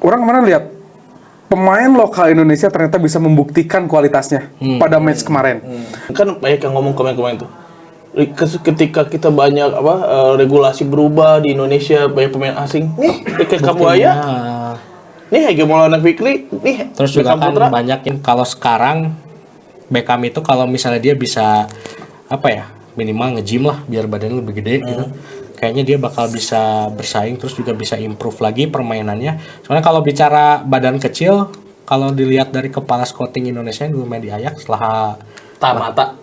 orang kemarin lihat pemain lokal Indonesia ternyata bisa membuktikan kualitasnya pada match kemarin. Kan banyak yang ngomong komen-komen tuh. Ketika kita banyak regulasi berubah di Indonesia, banyak pemain asing. Nih, kayak Kambuaya. Nih, Ege Maulana Fikri. Nih, terus juga kan banyak yang kalau sekarang Beckham itu kalau misalnya dia bisa minimal nge-gym lah biar badannya lebih gede gitu. Kayaknya dia bakal bisa bersaing terus juga bisa improve lagi permainannya. Soalnya kalau bicara badan kecil, kalau dilihat dari kepala scouting Indonesia yang dulu main di Ajax setelah Tahamata.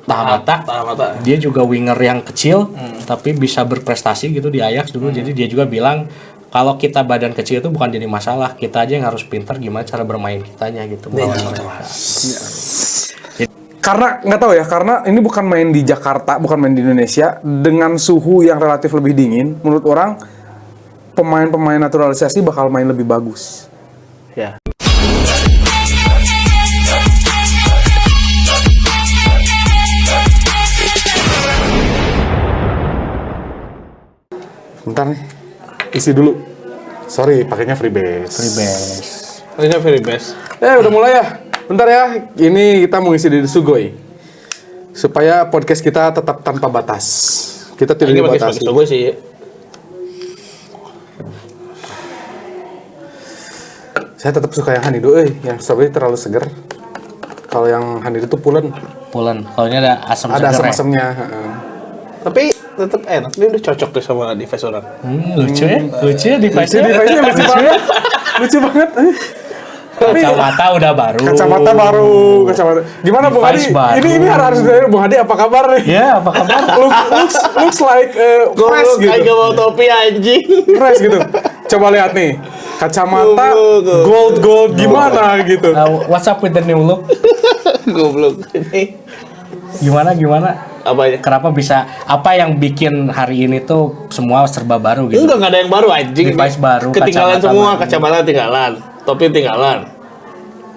Dia juga winger yang kecil tapi bisa berprestasi gitu di Ajax dulu. Jadi dia juga bilang kalau kita badan kecil itu bukan jadi masalah, kita aja yang harus pintar gimana cara bermain kitanya gitu melawan mereka. Karena nggak tahu ya, karena ini bukan main di Jakarta, bukan main di Indonesia dengan suhu yang relatif lebih dingin. Menurut orang pemain-pemain naturalisasi bakal main lebih bagus. Ya. Bentar nih, isi dulu. Sorry, pakainya freebase. Ini very best. Udah mulai ya. Bentar ya, ini kita mau isi di Sugoi supaya podcast kita tetap tanpa batas. Kita tidak dibatasi. Ini gue sih. Saya tetap suka yang Hanido, yang strawberry terlalu seger. Kalau yang Hanido itu pulen. Kalau ini ada asam Ada seger. asam-asamnya. Tapi tetap enak. Dia udah cocok deh sama device orang. Lucu ya device-nya. Lucu banget. Kacamata udah baru. Kacamata. Gimana Bung Hadi? Ini harus dari Bung Hadi apa kabar nih? Ya, apa kabar? Looks like fresh gitu. Kayak gak mau topi anjing. Fresh gitu. Coba lihat nih. Kacamata gold gimana gitu. What's up with the new look? Goblok ini. Gimana? Apa ya? Kenapa bisa? Apa yang bikin hari ini tuh semua serba baru gitu? Enggak ada yang baru anjing. Device baru, Ketinggalan kacamata semua, baru. kacamata tinggalan, topi tinggalan.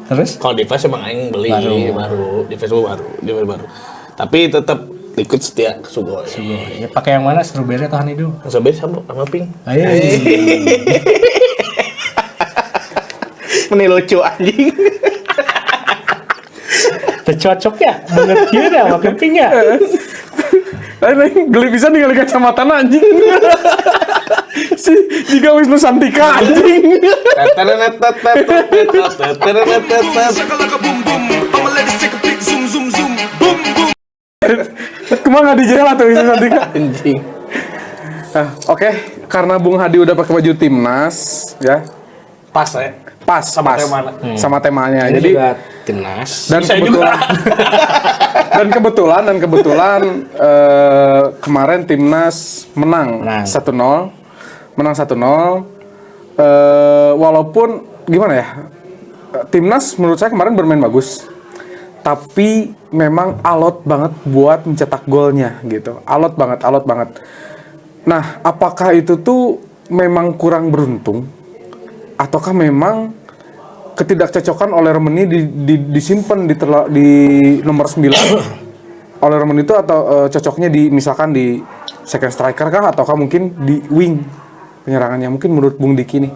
Terus? Kalau device emang aing beli baru. Device baru. Tapi tetap ikut setia ke Sugoi. Ya, pakai yang mana? Strawberry atau honeydew? Sampai sama pink. Ayo. Ini lucu anjing. Tercocok ya? Banget ya pakai pink ya? Lain geli bisa tinggal kacamata anjing. Jika Wisnu Santika anjing. Kemana nggak dijela tuh Wisnu Santika? Anjing. Oke, karena Bung Hadi udah pakai baju timnas, ya. Pas ya. Pas sama temanya. Ini Jadi juga timnas. dan kebetulan kemarin timnas menang 1-0. Walaupun gimana ya? Timnas menurut saya kemarin bermain bagus. Tapi memang alot banget buat mencetak golnya gitu. Alot banget. Nah, apakah itu tuh memang kurang beruntung? Ataukah memang ketidakcocokan oleh Romeni disimpan di nomor 9 oleh Romeni itu, atau cocoknya misalkan di second striker kah, ataukah mungkin di wing penyerangannya? Mungkin menurut Bung Diki nih.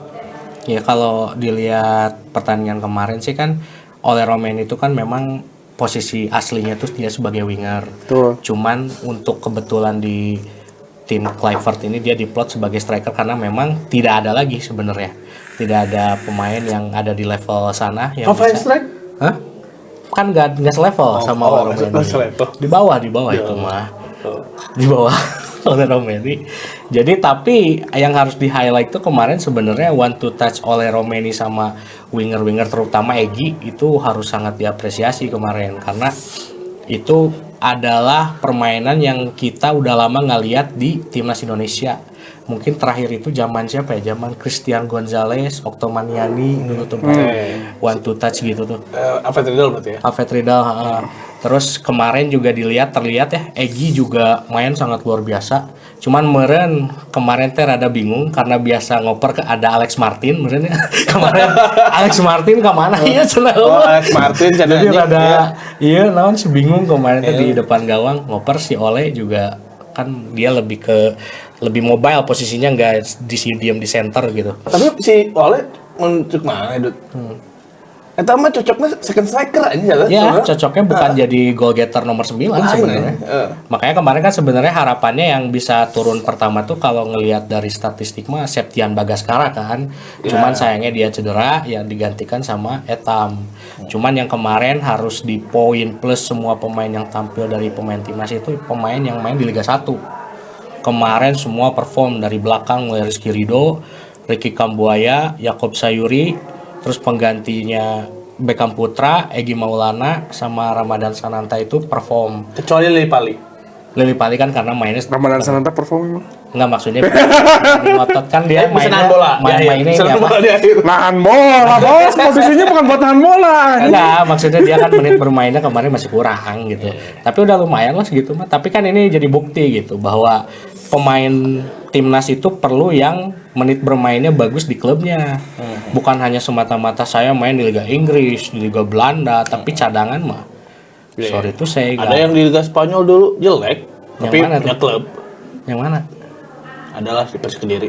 Ya kalau dilihat pertandingan kemarin sih kan oleh Romeni itu kan memang posisi aslinya tuh dia sebagai winger. Betul. Cuman untuk kebetulan di tim Kluivert ini dia diplot sebagai striker karena memang tidak ada lagi sebenarnya. Tidak ada pemain yang ada di level sana yang Apa bisa. strike? Hah? Kan nggak selevel sama Romeni. Di bawah itu mah. Di bawah oleh Romeni. Jadi tapi yang harus di highlight tuh kemarin sebenarnya one to touch oleh Romeni sama winger-winger terutama Egy itu harus sangat diapresiasi kemarin karena itu adalah permainan yang kita udah lama nggak lihat di timnas Indonesia. Mungkin terakhir itu zaman siapa ya? Zaman Christian Gonzalez, Octomaniani dulu tuh one to touch gitu tuh. Alfred Riedel berarti ya? Alfred Riedel. Terus kemarin juga terlihat ya Egy juga main sangat luar biasa. Cuman kemarin teh rada bingung karena biasa ngoper ke ada Alex Martin meren ya. Kemarin Alex Martin kemana ya selalu. Alex Martin jadi rada naon sih bingung kemarin teh di depan gawang ngoper si Ole juga kan dia lebih mobile posisinya nggak diam di center gitu. Tapi si Ole menuju mana, Dut? Eta mah cocoknya second striker aja Ya, cocoknya bukan jadi goal getter nomor 9 sebenarnya. Makanya kemarin kan sebenarnya harapannya yang bisa turun pertama tuh kalau ngelihat dari statistik mah Septian Bagaskara kan. Cuman sayangnya dia cedera, yang digantikan sama Etam. Cuman yang kemarin harus di poin plus semua pemain yang tampil dari pemain timnas itu pemain yang main di Liga 1. Kemarin semua perform dari belakang, mulai Rizky Ridho, Ricky Kambuaya, Yakob Sayuri, terus penggantinya Beckham Putra, Egy Maulana, sama Ramadan Sananta itu perform. Kecuali Lili Pali. Lili Pali kan karena mainnya Ramadan Sananta perform emang. nggak maksudnya ngotot kan dia Bisa nahan bola. mainnya ini Bisa nahan apa? bola di akhir. Nahan bola, bos. Posisinya bukan buat nahan bola. Enggak, maksudnya dia kan menit bermainnya kemarin masih kurang gitu. Tapi udah lumayan lah segitu mah. Tapi kan ini jadi bukti gitu bahwa pemain timnas itu perlu yang menit bermainnya bagus di klubnya. Bukan hanya semata-mata saya main di Liga Inggris, di Liga Belanda, tapi cadangan mah. Sorry itu saya Ada yang di Liga Spanyol dulu jelek, tapi mana tuh? punya klub. Yang mana? Adalah di Persik Kediri.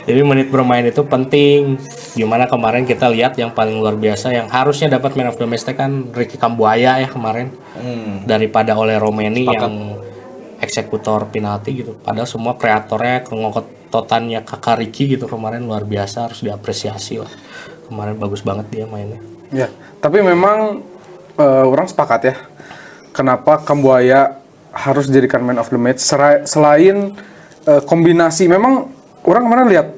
Jadi menit bermain itu penting. Gimana kemarin kita lihat yang paling luar biasa yang harusnya dapat man of the match kan Ricky Kambuaya ya kemarin. Daripada oleh Romeni yang eksekutor penalti gitu. Padahal semua kreatornya kengototannya kakak Ricky gitu kemarin luar biasa, harus diapresiasi lah. Kemarin bagus banget dia mainnya. Ya, tapi memang orang sepakat ya. Kenapa Kambuaya harus dijadikan man of the match selain kombinasi. Memang orang kemarin lihat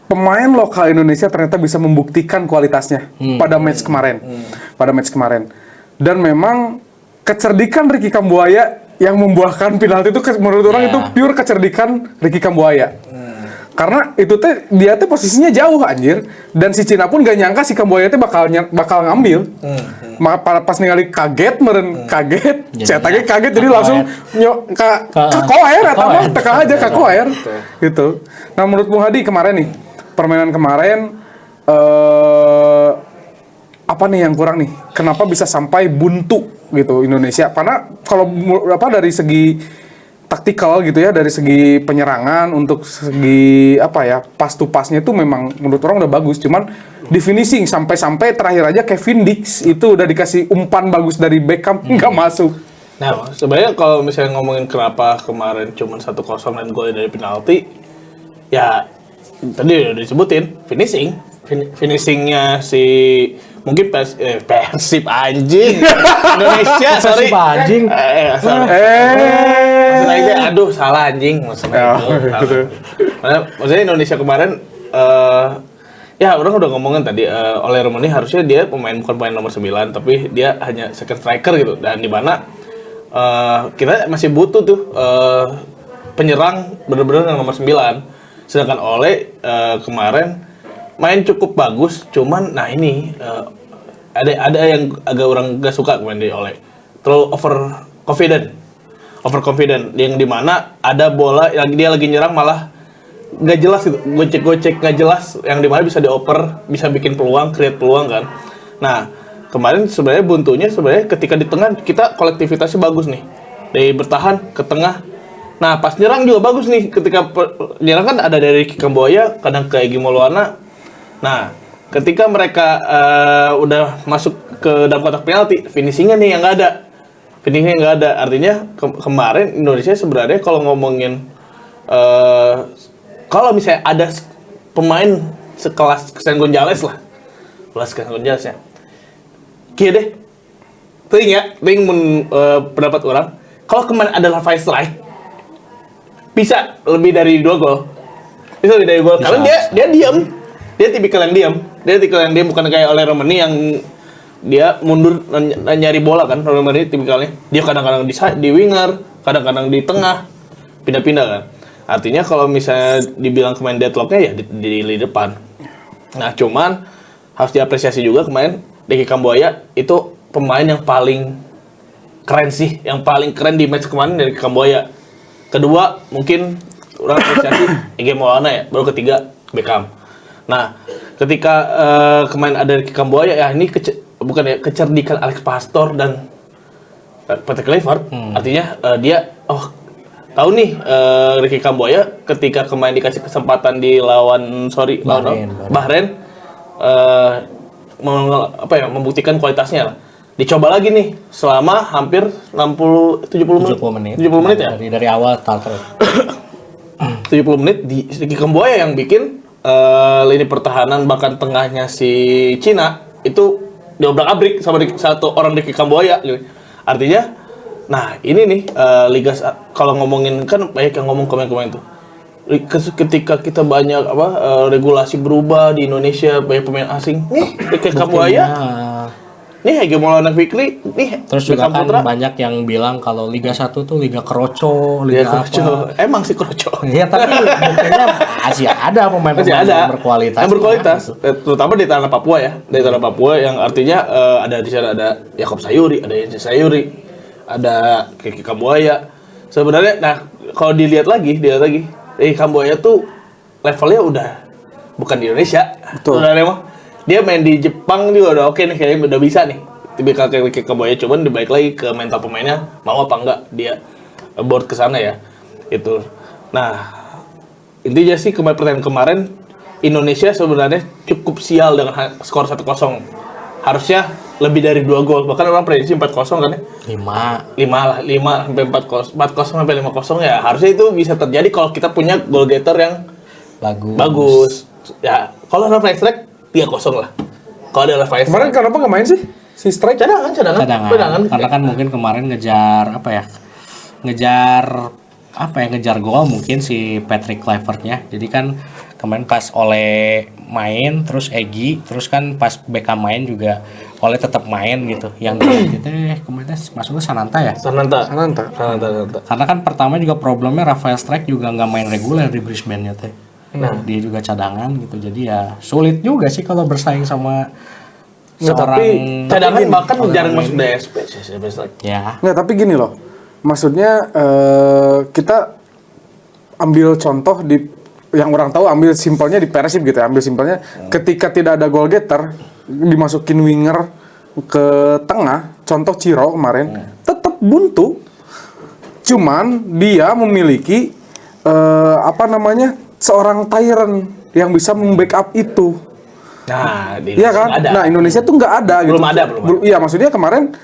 pemain lokal Indonesia ternyata bisa membuktikan kualitasnya pada match kemarin. Pada match kemarin. Dan memang kecerdikan Ricky Kambuaya yang membuahkan penalti itu menurut orang itu pure kecerdikan Ricky Kambuaya. Karena itu teh dia teh posisinya jauh anjir, dan si Cina pun gak nyangka si Kambuaya teh bakal ngambil. Pas ningali kaget kaget, cetaknya kaget jadi langsung ka koer atau mah teka aja ka koer gitu. Nah menurut Bung Hadi kemarin nih permainan kemarin apa nih yang kurang nih? Kenapa bisa sampai buntu gitu Indonesia? Karena kalau dari segi taktikal gitu ya, dari segi penyerangan, untuk segi pas to passnya itu memang menurut orang udah bagus, cuman di finishing sampai terakhir aja Kevin Dix itu udah dikasih umpan bagus dari Beckham nggak masuk. Nah, sebenarnya kalau misalnya ngomongin kenapa kemarin cuma 1-0 dan gol dari penalti, ya tadi udah disebutin finishingnya si mungkin Persib anjing Indonesia sorry anjing maksudnya aduh salah anjing maksudnya itu maksudnya Indonesia kemarin ya orang udah ngomongin tadi oleh Romani harusnya dia bukan pemain nomor 9 tapi dia hanya second striker gitu, dan di mana kita masih butuh tuh penyerang bener-bener yang nomor 9, sedangkan Ole kemarin main cukup bagus, cuman nah ini ada yang agak orang gak suka kemarin di Ole, terlalu overconfident yang dimana ada bola yang dia lagi nyerang malah gak jelas gitu, gocek gak jelas, yang dimana bisa dioper, bisa bikin peluang, create peluang kan. Nah kemarin sebenarnya buntunya sebenarnya ketika di tengah kita kolektivitasnya bagus nih, dari bertahan ke tengah. Nah pas nyerang juga bagus nih, ketika nyerang kan ada dari Kambuaya, kadang ke Egy Maulana. Nah ketika mereka udah masuk ke dalam kotak penalti, finishingnya nih yang nggak ada. Artinya kemarin Indonesia sebenarnya kalau ngomongin kalau misalnya ada pemain sekelas Christian Gonzalez lah, ya. Oke deh, pendapat orang. Kalau kemarin adalah Faisal bisa lebih dari 2 gol. Karena dia diam. Dia tipikal yang diam. Bukan kayak oleh Romani yang dia mundur nyari bola kan. Romani tipikalnya. Dia kadang-kadang di winger, kadang-kadang di tengah, pindah-pindah kan. Artinya kalau misalnya dibilang kemarin deadlocknya ya di depan. Nah cuman harus diapresiasi juga kemarin Ricky Kambuaya itu pemain yang paling keren sih, yang paling keren di match kemarin dari Kambuaya. Kedua mungkin orang apresiasi Egy Maulana ya, baru ketiga Beckham. Nah, ketika kemarin ada Ricky Kambuaya ya ini kecerdikan Alex Pastor dan Patrick Kluivert. Artinya dia tahu nih Ricky Kambuaya ketika kemarin dikasih kesempatan di lawan Bahrain membuktikan kualitasnya lah. Dicoba lagi nih selama hampir 70 menit. 70 menit ya? Dari awal starter. 70 menit di Ricky Kambuaya yang bikin lini pertahanan bahkan tengahnya si Cina itu diobrak-abrik sama satu orang Ricky Kambuaya gitu. Artinya nah ini nih kalau ngomongin kan banyak yang ngomong komen-komen tuh. Ketika kita banyak regulasi berubah di Indonesia, banyak pemain asing. Nih Ricky Kambuaya. Nih Ege Maulana Fikri, nih Terus juga Beckham kan Putra. banyak yang bilang kalau Liga 1 tuh Liga Kroco, Liga Kroco. apa. Emang sih Kroco. Iya, tapi buktinya masih ada pemain-pemain yang berkualitas. Yang berkualitas, Gitu. terutama di tanah Papua ya. Di tanah Papua yang artinya ada di sana ada Yakob Sayuri, ada Yensi Sayuri, ada Ricky Kambuaya. Sebenarnya nah kalau dilihat lagi Ricky Kambuaya tuh levelnya udah bukan di Indonesia. Betul. Udah emang dia main di Jepang juga udah oke nih, kayaknya udah bisa nih. Tipikal kayak Ricky Kambuaya, cuman dibalik lagi ke mental pemainnya, mau apa enggak dia board ke sana ya. Itu. Nah, intinya sih pertandingan kemarin Indonesia sebenarnya cukup sial dengan skor 1-0. Harusnya lebih dari 2 gol. Bahkan orang prediksi 4-0 kan ya. 5 sampai 4-0 sampai 5-0 ya. Harusnya itu bisa terjadi kalau kita punya goal getter yang bagus. Ya, kalau ada fast track 3-0 lah. Kalau ada fast Kemarin track. kenapa nggak main sih? Si Strike? Cadangan. Karena kan mungkin kemarin ngejar gol mungkin si Patrick Kluivert-nya. Jadi kan kemarin pas Ole main, terus Egy, terus kan pas Beckham main juga Ole tetap main gitu. Yang kita kemarin masuknya Sananta ya. Sananta. Karena kan pertama juga problemnya Rafael Strike juga nggnya main reguler di Brisbane-nya teh. Nah, dia juga cadangan gitu. Jadi ya sulit juga sih kalau bersaing sama seorang cadangan bahkan jarang masuk DSP. Ya. Nggak, tapi gini loh. Maksudnya kita ambil contoh di yang orang tahu, ambil simpelnya di Persib gitu ya. Ambil simpelnya ketika tidak ada goal getter, dimasukin winger ke tengah, contoh Ciro kemarin, tetap buntu. Cuman dia memiliki seorang tyrant yang bisa membackup itu. Nah, Iya kan? ada. Nah, Indonesia tuh nggak ada gitu. Belum ada. Iya, maksudnya kemarin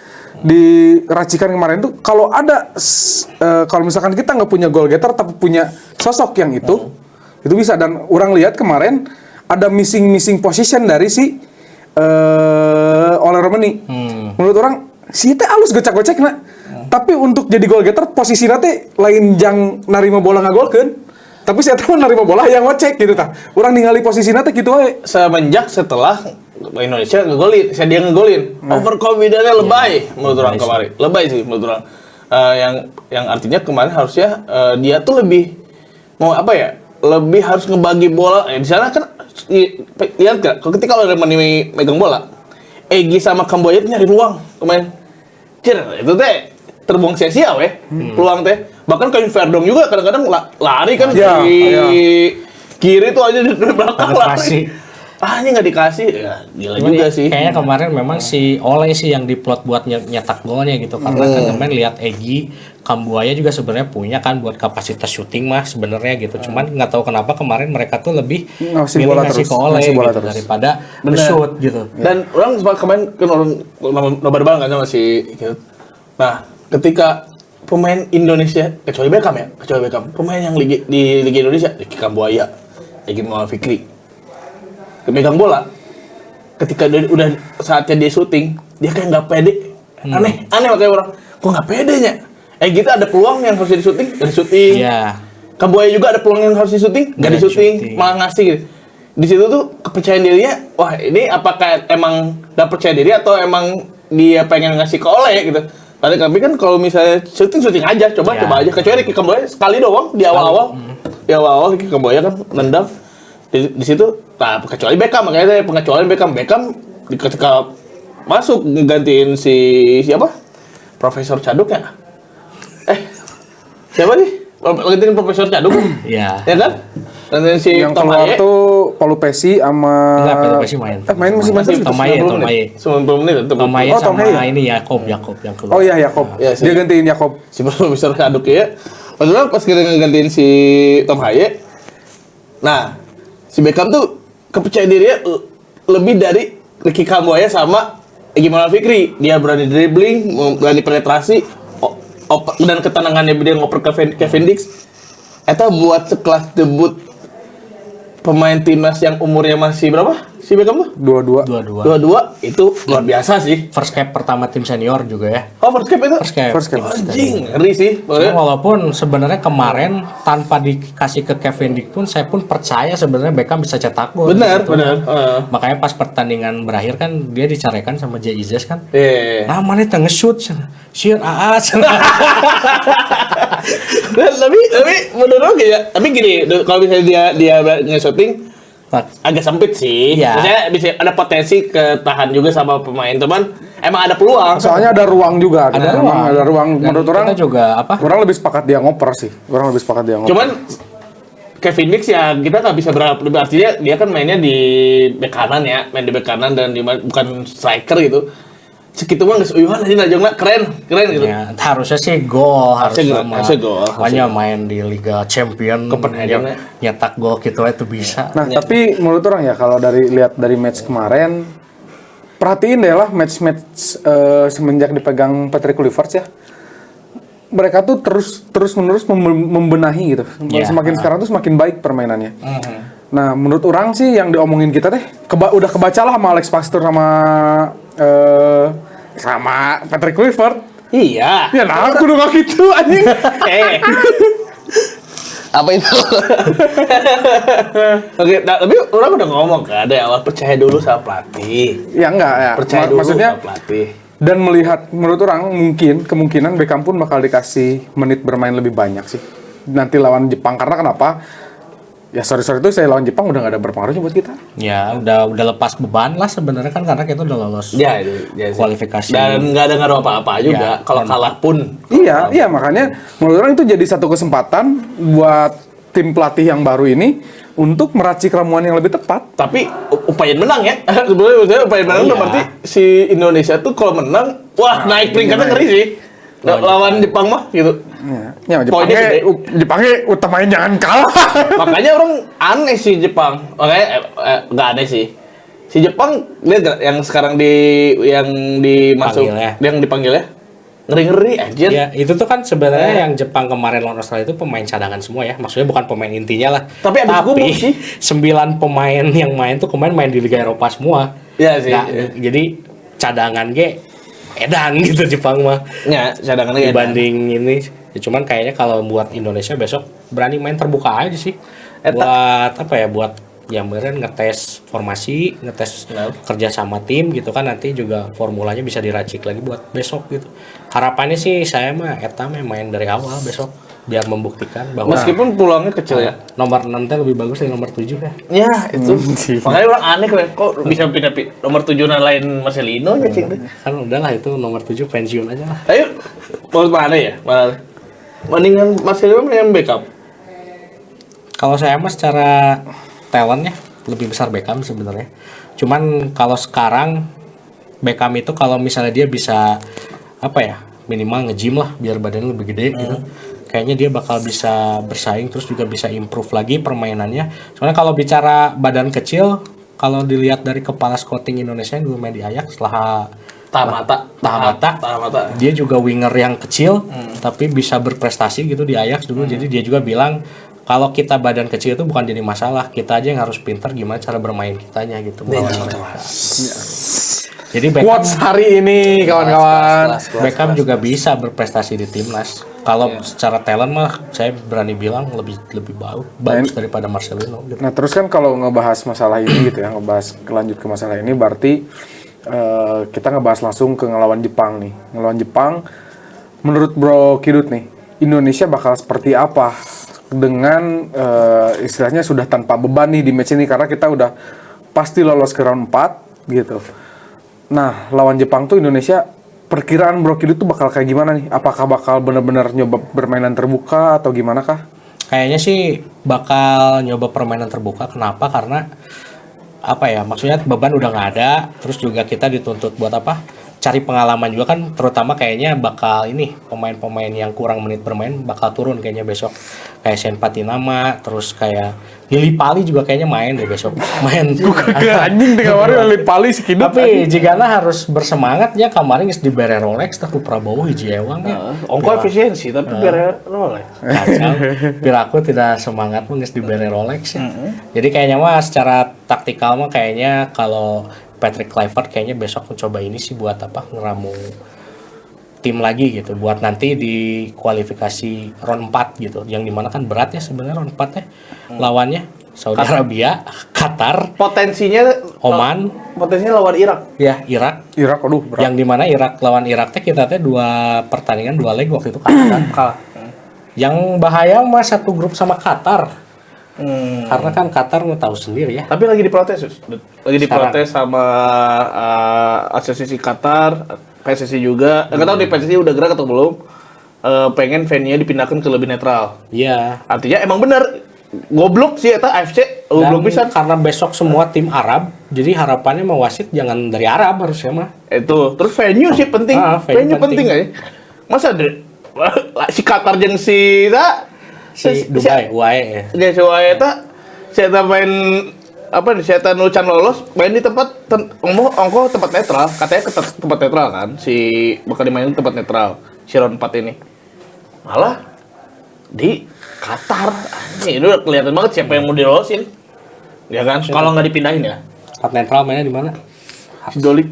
di racikan kemarin tuh kalau misalkan kita nggak punya goal getter tapi punya sosok yang itu bisa. Dan orang lihat kemarin ada missing position dari si Ole Romani. Menurut orang si teh alus gocek-gocek nak. Tapi untuk jadi goal getter posisinya teh lain jang narima bola ngagolkeun. Tapi saya tahu narima bola yang ngocek gitu tah. Orang ningali posisinya teh gitu we. Semenjak setelah Indonesia dia ngegolin. Overconfidence-nya lebay menurut orang kemarin. Lebay sih menurut orang. Yang artinya kemarin harusnya dia tuh lebih lebih harus ngebagi bola. Di sana kan lihat enggak ketika ada megang bola, Egy sama Kambuaya nyari ruang kemarin. Itu teh terbuang sia-sia weh peluang teh. Bahkan kayak Verdong juga kadang-kadang lari kan di kiri tuh aja di belakang lari. Ini nggak dikasih, ya gila juga sih. Kayaknya kemarin memang si Ole sih yang diplot buat nyetak golnya gitu. Karena kan kemarin lihat Egy, Kambuaya juga sebenarnya punya kan buat kapasitas syuting mah sebenarnya gitu. Cuman nggak tahu kenapa kemarin mereka tuh lebih milih ngasih ke Ole gitu daripada shoot gitu. Dan orang kemarin kan orang nobar banget kan sama si gitu. Nah, ketika pemain Indonesia kecuali Beckham, pemain yang di Liga Indonesia, Ricky Kambuaya, Egy Maulana Fikri, megang bola, ketika udah saatnya dia syuting, dia kayak nggak pede, aneh makanya orang, kok nggak pedenya? Gitu ada peluang yang harus disyuting, nggak disyuting. Iya. Kambuaya juga ada peluang yang harus disyuting, nggak disyuting, malah ngasih gitu. Di situ tuh kepercayaan dirinya, wah ini apakah emang nggak percaya diri atau emang dia pengen ngasih ke Ole gitu. Tapi kan kalau misalnya syuting aja, coba aja. Kecuali Ricky Kambuaya sekali doang di awal-awal, Ricky Kambuaya kan nendang di situ. Nah, kecuali Beckham, makanya saya pengecualian Beckham ketika masuk ngegantiin si siapa? Profesor Caduk ya? Siapa nih? Gantiin Profesor Caduk? Iya. Ya kan? Gantiin si yang keluar tuh Paulu Pessi sama Enggak, Paulu Pessi main. Main masih Tomaye. 90 menit. Tomaye sama Tomaye. ini Yakob yang keluar. Oh iya, Yakob. Ya, dia gantiin Yakob. Si Profesor Caduk ya Padahal pas kita ngegantiin si Tom Haye, nah si Beckham tuh kepercayaan dirinya lebih dari Ricky Kambuaya sama Egy Maulana Fikri. Dia berani dribbling, berani penetrasi, dan ketenangannya dia ngoper ke Kevin Dix. Eta buat sekelas debut pemain timnas yang umurnya masih berapa? Si Beckham tuh? 22. 22. Itu luar biasa sih. First cap pertama tim senior juga ya. Oh, first cap itu? First cap. First cap. Anjing, ngeri sih. Cuma walaupun sebenarnya kemarin tanpa dikasih ke Kevin Dix pun saya pun percaya sebenarnya Beckham bisa cetak gol. Benar, gitu. benar. Makanya pas pertandingan berakhir kan dia dicarikan sama Jay Izes kan. Iya. Nah, mana tengah shoot, shoot AA. tapi menurut gue ya, tapi gini, kalau misalnya dia nge-shooting agak sempit sih. Iya. Maksudnya bisa ada potensi ketahan juga sama pemain, teman. Emang ada peluang. Soalnya ada ruang juga. Ada Emang ruang. Ada ruang. Dan Menurut orang kita juga apa? Orang lebih sepakat dia ngoper sih. Orang lebih sepakat dia ngoper. Cuman Kevin Dix ya kita nggak bisa berharap lebih, artinya dia kan mainnya di bek kanan ya, main di bek kanan dan bukan striker gitu. Segitu mah nggak suyuhan sih najongna keren gitu. Ya, harusnya sih gol, Harusnya gol. Makanya main di Liga Champion Copenhagen ya. nyetak gol gitu itu bisa. Nah, tapi menurut orang ya kalau lihat dari match kemarin, perhatiin deh lah match-match semenjak dipegang Patrick Kluivert ya. Mereka tuh terus menerus membenahi gitu. Ya. Semakin sekarang tuh semakin baik permainannya. Nah, menurut orang sih yang diomongin kita teh udah kebaca lah sama Alex Pastur sama Patrick Kluivert. Iya. Ya nah, aku udah gitu anjing. Apa itu? Oke, nah, tapi orang udah ngomong kan dari awal, percaya dulu sama pelatih. Ya enggak ya. Percaya dulu Maksudnya sama pelatih. dan melihat menurut orang kemungkinan Beckham pun bakal dikasih menit bermain lebih banyak sih nanti lawan Jepang. Karena kenapa? Ya sorry itu saya lawan Jepang udah nggak ada berpengaruhnya buat kita. Ya udah lepas beban lah sebenarnya kan karena kita udah lolos Ya, sih. kualifikasi. Dan nggak ada ngaruh apa-apa juga. Ya, Kalau kalah pun. Iya makanya menurut orang itu jadi satu kesempatan buat tim pelatih yang baru ini untuk meracik ramuan yang lebih tepat. Tapi upayain menang ya. Sebenarnya maksudnya upayain menang tuh Iya. berarti si Indonesia tuh kalau menang, wah naik peringkatnya ngeri sih. Lawan Jepang mah gitu. Ya Poinnya gede. Jepangnya utamain jangan kalah. Makanya orang aneh sih Jepang. Makanya nggak aneh sih. Si Jepang lihat gak yang sekarang yang dimasuk, Panggil ya. yang dipanggil ya, ngeri anjir. Ya itu tuh kan sebenarnya yang Jepang kemarin lawan Australia itu pemain cadangan semua ya. Maksudnya bukan pemain intinya lah. Tapi abis gubuk sih. 9 pemain yang main tuh kemarin main di Liga Eropa semua. Iya sih. Nah, Iya. Jadi cadangan edan gitu Jepang mah. Ya, cadangannya Dibanding ini. Ya, cuman kayaknya kalau buat Indonesia besok berani main terbuka aja sih. Buat apa ya? Buat yang beneran ngetes formasi, ngetes kerja sama tim gitu kan, nanti juga formulanya bisa diracik lagi buat besok gitu. Harapannya sih saya mah Eta main dari awal besok biar membuktikan bahwa Meskipun peluangnya kecil ya. nomor 6 teh lebih bagus dari nomor 7 ya. Ya, itu. Makanya orang aneh kok bisa pindah nomor 7 lain Marcelino aja sih. Kan udahlah itu nomor 7 pensiun aja lah. Ayo, mau mana ya? Mana? Mendingan Marcelino yang backup. Kalau saya mah secara talentnya lebih besar Beckham sebenarnya. Cuman kalau sekarang Beckham itu kalau misalnya dia bisa apa ya, minimal nge-gym lah biar badannya lebih gede gitu. Kayaknya dia bakal bisa bersaing terus juga bisa improve lagi permainannya. Soalnya kalau bicara badan kecil, kalau dilihat dari kepala scouting Indonesia yang dulu main di Ajax setelah Tahamata. Dia juga winger yang kecil tapi bisa berprestasi gitu di Ajax dulu. Jadi dia juga bilang kalau kita badan kecil itu bukan jadi masalah, kita aja yang harus pintar gimana cara bermain kitanya gitu melawan mereka. Jadi Quotes hari ini kawan-kawan. Beckham juga bisa berprestasi di timnas. Kalau secara talent mah saya berani bilang lebih bagus daripada Marcelino gitu. Nah terus kan kalau ngebahas masalah ini gitu ya, lanjut ke masalah ini berarti kita ngebahas langsung ke ngelawan Jepang nih. Ngelawan Jepang, menurut Bro Kidut nih, Indonesia bakal seperti apa dengan istilahnya sudah tanpa beban nih di match ini karena kita udah pasti lolos ke round 4 gitu. Nah, lawan Jepang tuh Indonesia perkiraan Bro Kidut tuh bakal kayak gimana nih? Apakah bakal benar-benar nyoba permainan terbuka atau gimana kah? Kayaknya sih bakal nyoba permainan terbuka. Kenapa? Karena apa ya? Maksudnya beban udah nggak ada. Terus juga kita dituntut buat apa? cari pengalaman juga kan, terutama kayaknya bakal ini pemain-pemain yang kurang menit bermain bakal turun kayaknya besok, kayak Sen Patinama, terus kayak Lili Pali juga kayaknya main deh besok, main Anjing dengan Mario Lili Pali si Kidut. tapi jigana harus bersemangat ya, kemarin geus dibere Rolex teh ku Prabowo hiji ewang ya. Ongko efisiensi tapi biar Rolex. Kacau. Piraku tidak semangat mah geus dibere Rolex ya. Jadi kayaknya mah secara taktikal mah kayaknya kalau Patrick Kluivert kayaknya besok mencoba ini sih buat apa, ngeramu tim lagi gitu buat nanti di kualifikasi round 4 gitu, yang dimana kan berat ya sebenarnya round 4 ya lawannya Saudi Arabia, Qatar, Potensinya Oman, potensinya lawan Irak. ya Irak. Irak, aduh berat. Yang dimana Irak lawan Irak teh kita teh 2 pertandingan 2 leg waktu itu kalah. Kalah. Yang bahaya mah satu grup sama Qatar. Karena kan Qatar mau tahu sendiri ya. Tapi lagi diprotes, lagi diprotes sama asosiasi Qatar, PSSI juga. Nggak tahu di PSSI udah gerak atau belum. Pengen venue-nya dipindahkan ke lebih netral. Iya. Artinya emang bener goblok sih eta AFC, goblok bisa. Karena besok semua tim Arab, jadi harapannya mah wasit jangan dari Arab harusnya mah. Itu terus venue sih penting. Venue Venue penting aja. Masa si Qatar jeung si Si Dubai, UAE ya. Dia si UAE eta saya main apa nih, saya nucan lolos main di tempat ongko tempat netral, katanya ke tempat netral kan, si bakal dimainin tempat netral si round 4 ini, malah di Qatar. Ini udah kelihatan banget siapa yang mau dilolosin ya kan, kalau nggak dipindahin ya. Tempat netral mainnya di mana? Si Dolik.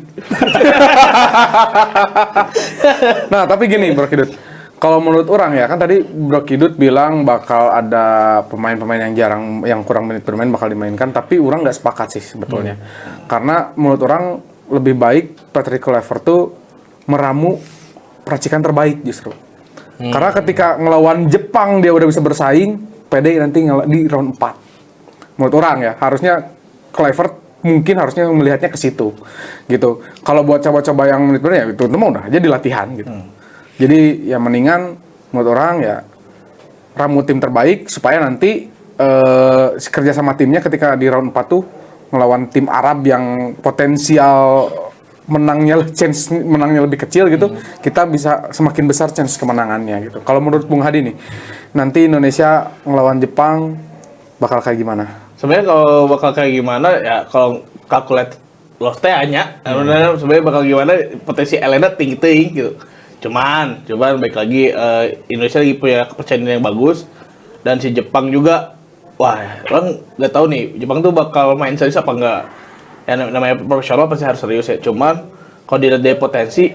Nah, tapi gini Bro Kidut. Kalau menurut orang ya, kan tadi Bro Kidut bilang bakal ada pemain-pemain yang kurang menit bermain bakal dimainkan, tapi orang nggak sepakat sih sebetulnya. Karena menurut orang lebih baik Patrick Kluivert tuh meramu racikan terbaik justru. Karena ketika ngelawan Jepang dia udah bisa bersaing, pede nanti di round 4. Menurut orang ya, harusnya Kluivert mungkin harusnya melihatnya ke situ. Gitu. Kalau buat coba-coba yang menit bermain ya itu mah udah aja di latihan gitu. Jadi ya mendingan menurut orang ya ramu tim terbaik supaya nanti kerja sama timnya ketika di round 4 tuh ngelawan tim Arab yang potensial chance menangnya lebih kecil gitu, kita bisa semakin besar chance kemenangannya gitu. Kalau menurut Bung Hadi nih, nanti Indonesia ngelawan Jepang bakal kayak gimana? Sebenarnya kalau bakal kayak gimana ya, kalau calculate loss teh hanya sebenarnya bakal gimana, potensi Elena tinggi gitu. Cuman baik lagi Indonesia lagi punya kepercayaan yang bagus, dan si Jepang juga, wah orang nggak tahu nih Jepang tuh bakal main serius apa enggak. Ya namanya profesional pasti harus serius ya. Cuman kalau dilihat dari potensi,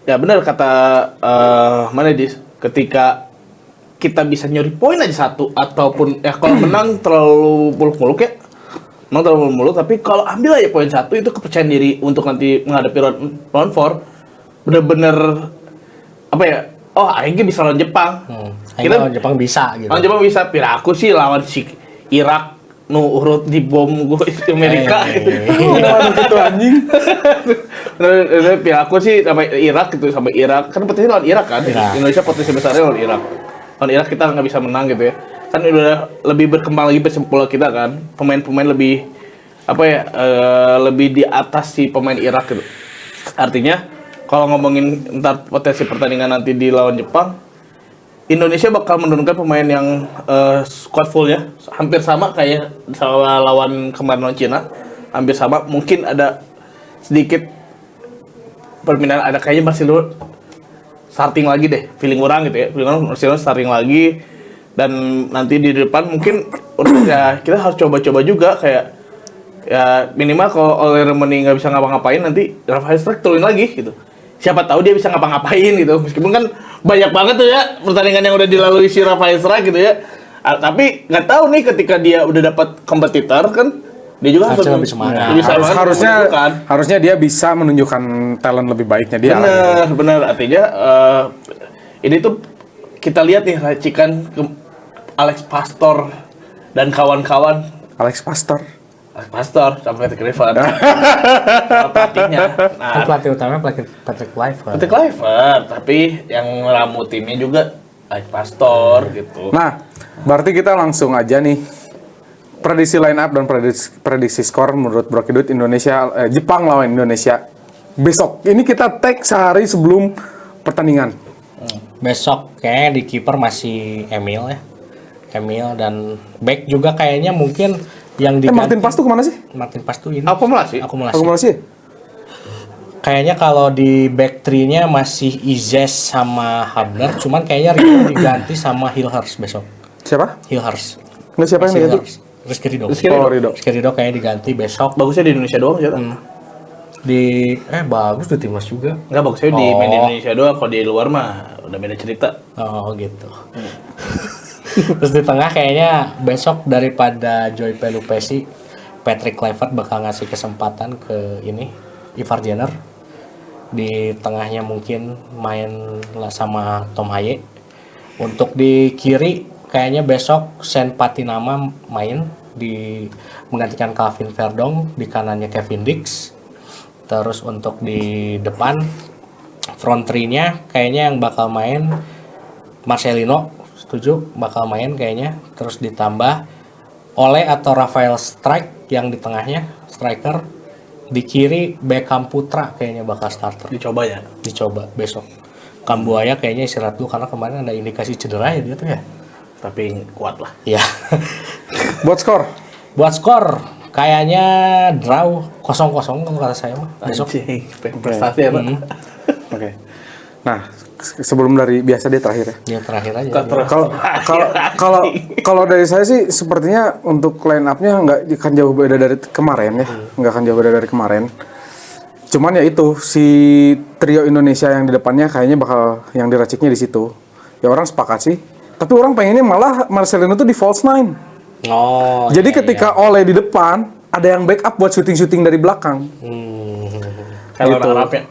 ya benar kata mana dis, ketika kita bisa nyuri poin aja satu, ataupun ya kalau menang terlalu muluk-muluk ya, menang terlalu muluk-muluk, tapi kalau ambil aja poin satu itu kepercayaan diri untuk nanti menghadapi round 4 bener-bener apa ya, oh akhirnya bisa lawan Jepang. Kita lawan Jepang bisa gitu. Lawan Jepang bisa, aku sih lawan si Irak nu urut di bom gue itu Amerika gitu. Udah gitu anjing. Aku sih sampai Irak gitu, sampai Irak kan potensi lawan Irak kan. Indonesia potensi besarnya lawan Irak. Lawan Irak kita nggak bisa menang gitu ya. Kan udah lebih berkembang lagi persepak bola kita kan. Pemain-pemain lebih apa ya, lebih di atas si pemain Irak gitu. Artinya kalau ngomongin ntar potensi pertandingan nanti di lawan Jepang, Indonesia bakal menurunkan pemain yang squad full ya, hampir sama kayak sama lawan kemarin lawan Cina, hampir sama. Mungkin ada sedikit perpindahan, ada kayaknya Marcelo starting lagi deh, feeling orang gitu ya, feeling orang Marcelo starting lagi, dan nanti di depan mungkin ya kita harus coba-coba juga kayak ya minimal kalau Ole Remeni nggak bisa ngapa-ngapain, nanti Rafael Struijk turun lagi gitu. Siapa tahu dia bisa ngapa-ngapain gitu, meskipun kan banyak banget tuh ya pertandingan yang udah dilalui si Rafael Struijk gitu ya. Tapi nggak tahu nih ketika dia udah dapat kompetitor kan, dia juga harus lebih semangat. Harusnya dia bisa menunjukkan talent lebih baiknya dia. Bener. Artinya ini tuh kita lihat nih racikan Alex Pastor dan kawan-kawan. Alex Pastor sampai Patrick Kluivert. Pelatihnya. Nah, pelatih utamanya Patrick Kluivert. Patrick Kluivert, tapi yang ramu timnya juga Alex Pastor gitu. Nah, berarti kita langsung aja nih prediksi line up dan prediksi skor menurut Bro Kidut. Jepang lawan Indonesia besok. Ini kita tag sehari sebelum pertandingan. Besok kayaknya di kiper masih Emil ya. Emil dan back juga kayaknya mungkin yang diganti. Martin Paes tuh kemana sih? Martin Paes tuh ini. Akumulasi. Akumulasi ya? Kayaknya kalau di back 3-nya masih Izes sama Habner, cuman kayaknya Rido diganti sama Hilhers besok. Siapa? Hilhers. Nggak, siapa yang Masih diganti? Hilhers. Rizky Ridho. Oh, Ridho. Rizky Ridho kayaknya diganti besok. Bagusnya di Indonesia doang ya. Di bagus di timnas juga. Enggak bagusnya di main di Indonesia doang, kalau di luar mah udah beda cerita. Oh gitu. Terus di tengah kayaknya besok daripada Joy Pelupesi, Patrick Kluivert bakal ngasih kesempatan ke ini Ivar Jenner. Di tengahnya mungkin main lah sama Tom Haye. Untuk di kiri kayaknya besok Sen Patinama main menggantikan Calvin Verdong, di kanannya Kevin Dix. Terus untuk di depan front three-nya kayaknya yang bakal main Marcelino, setuju bakal main kayaknya. Terus ditambah Ole atau Rafael Strike yang di tengahnya striker. Di kiri Beckham Putra kayaknya bakal starter. Dicoba ya. Dicoba besok. Kambuaya kayaknya istirahat dulu karena kemarin ada indikasi cedera ya dia tuh ya. Tapi kuat lah. Iya. Buat skor. Buat skor kayaknya draw 0-0 kalau kata saya mah besok. Anjing, prestasi ya, Pak. Oke. Nah, sebelum dari biasa dia terakhir ya. Yang terakhir aja. Kalau dari saya sih sepertinya untuk line up-nya nggak akan jauh beda dari kemarin ya, nggak akan jauh beda dari kemarin. Cuman ya itu si trio Indonesia yang di depannya kayaknya bakal yang diraciknya di situ. Ya orang sepakat sih. Tapi orang pengennya malah Marcelino tuh di false nine. Oh. Jadi iya, ketika Ole di depan ada yang backup buat syuting dari belakang. Kalau Gitu. Arabnya.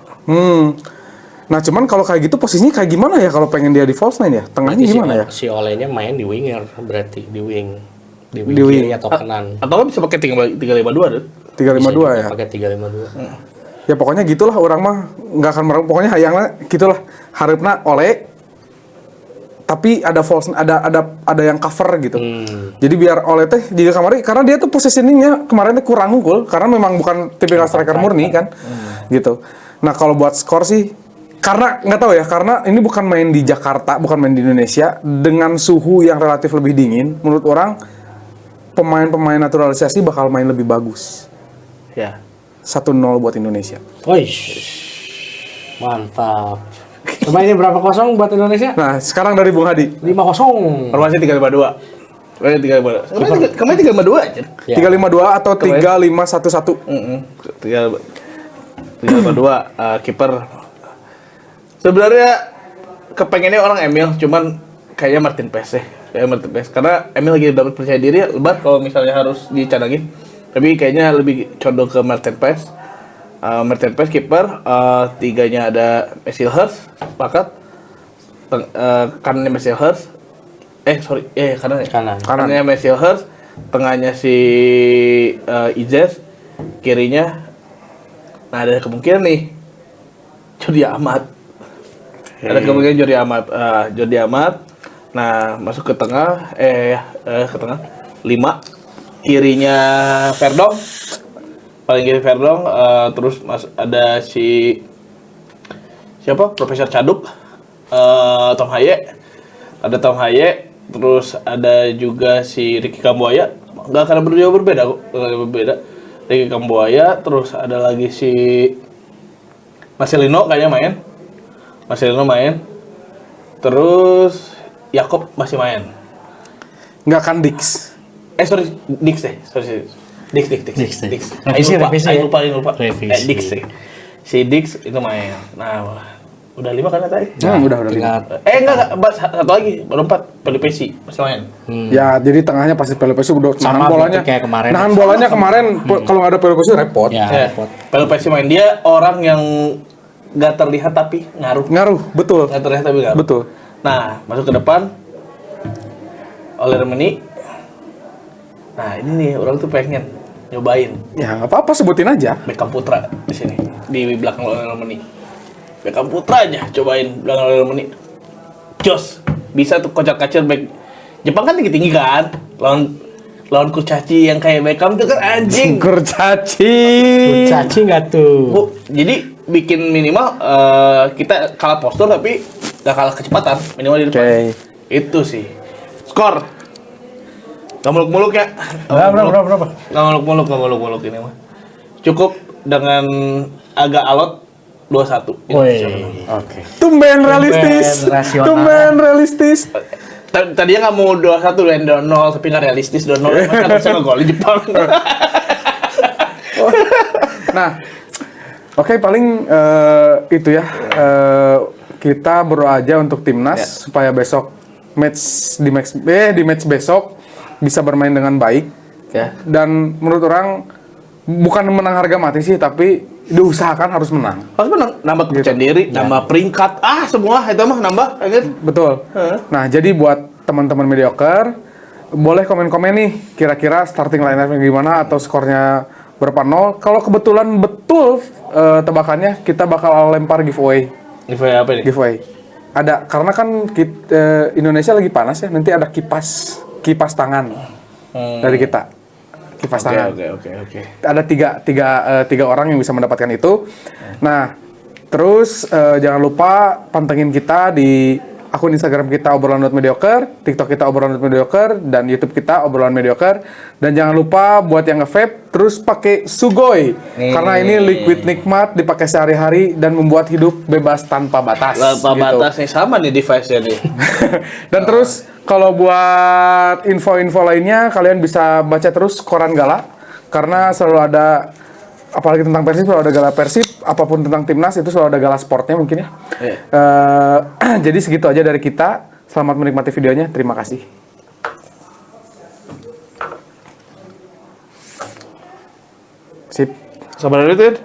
Nah cuman kalau kayak gitu posisinya kayak gimana ya kalau pengen dia di false nine ya? Tengahnya gimana ya? Si Olenya main di winger berarti di wing. Di Di wing. kiri atau kanan. Atau kan bisa pakai 352 tuh. 352 ya. Pakai 352. Ya pokoknya gitulah orang mah nggak akan merang. Pokoknya hayangnya gitulah. Harapna Ole tapi ada false ada yang cover gitu. Jadi biar Ole teh jika kemarin karena dia tuh positioningnya kemarin tuh kurang unggul karena memang bukan tipikal striker murni kan. Gitu. Nah, kalau buat skor sih karena nggak tahu ya karena ini bukan main di Jakarta, bukan main di Indonesia dengan suhu yang relatif lebih dingin, menurut orang pemain-pemain naturalisasi bakal main lebih bagus. Ya. 1-0 buat Indonesia. Wih. Mantap. Coba ini berapa kosong buat Indonesia? Nah, sekarang dari Bung Hadi. Formasi 5-0. 352. Kemarin 352 aja. Ya. 352 atau 3511. 352 kiper. Sebenarnya kepengennya orang Emil, cuman kayaknya Martin Paes deh. Kayak Martin Paes karena Emil lagi dapat percaya diri lebat kalau misalnya harus dicadangin. Tapi kayaknya lebih condong ke Martin Paes. Martin Paes kiper, tiganya ada Messilhers, sepakat. Kanannya Messilhers. Kanan. Kanannya Messilhers, tengahnya si Izes, kirinya nah ada kemungkinan nih Jordi Amat. Ada kemungkinan Jordi Amat. Nah, masuk ke tengah ke tengah 5. Kirinya Verdong. Paling kiri Verdong, terus ada si siapa? Profesor Caduk. Tom Haye. Ada Tom Haye, terus ada juga si Ricky Kambuaya. Enggak akan berbeda kok, berbeda. Ricky Kambuaya, terus ada lagi si Marcelino kayaknya main. Terus Yakob masih main. Nggak akan Dix. Sorry, Dix deh. Sorry. Dix. Revisi ya? Lupa. Revisi. Dix deh. Si Dix itu main. Nah, udah 5 kan tadi? Udah. Tinggal Enggak, satu lagi, baru 4. Pelipesi masih main. Ya, jadi tengahnya pasti Pelopesi udah Sama nahan bolanya. berarti kayak kemarin. Nahan bolanya kemarin kalau nggak ada Pelopesi repot. ya, repot. Pelipesi main, dia orang yang nggak terlihat tapi ngaruh. Ngaruh, betul. Nggak terlihat tapi ngaruh. Betul. Nah, masuk ke depan oleh Remeni. Nah, ini nih orang tuh pengen nyobain Ya, nggak apa-apa sebutin aja. Beckham Putra di sini di belakang oleh Remeni. Beckham Putra aja cobain belakang oleh Remeni. Jos, bisa tuh kocak-kacir back. Jepang kan tinggi-tinggi kan? Lawan kurcaci yang kayak Beckham tuh kan anjing. Kurcaci. Caci nggak tuh? Jadi bikin minimal kita kalah postur tapi gak kalah kecepatan minimal di depan. Oke. Itu sih. Skor. Gak muluk-muluk ya. Berapa? Gak muluk-muluk ini mah. Cukup dengan agak alot 2-1. Woi. Oke. Tumben realistis. rasional. Tumben realistis. Tadinya nggak mau 2-1 dan 2-0 tapi nggak realistis 2-0 kan bisa ngegolin Jepang. Nah, oke paling itu ya. Kita berdoa aja untuk timnas supaya besok di match besok bisa bermain dengan baik. Ya. Dan menurut orang bukan menang harga mati sih, tapi diusahakan harus menang. Harus menang, nambah kepercayaan diri, nambah peringkat, semua itu mah nambah, kan? Betul. Nah, jadi buat teman-teman mediocre, boleh komen-komen nih, kira-kira starting line-up-nya gimana atau skornya berapa nol. Kalau kebetulan betul tebakannya, kita bakal lempar giveaway. Giveaway apa nih? Giveaway. Ada, karena kan Indonesia lagi panas ya, nanti ada kipas tangan dari kita. Kipas tangan. Oke. Ada tiga orang yang bisa mendapatkan itu. Nah, terus jangan lupa pantengin kita di akun Instagram kita obrolan.mediocre, TikTok kita obrolan.mediocre, dan YouTube kita obrolan mediocre. Dan jangan lupa buat yang nge-vape terus pakai Sugoi karena ini liquid nikmat dipakai sehari-hari dan membuat hidup bebas tanpa batas. Tanpa gitu. batas nih sama nih device-nya nih. Dan terus kalau buat info-info lainnya kalian bisa baca terus koran Gala karena selalu ada, apalagi tentang Persib selalu ada Gala Persib, apapun tentang timnas itu selalu ada Gala Sportnya mungkin ya. Jadi segitu aja dari kita. Selamat menikmati videonya. Terima kasih. Sip. Sabar dulu, Tin.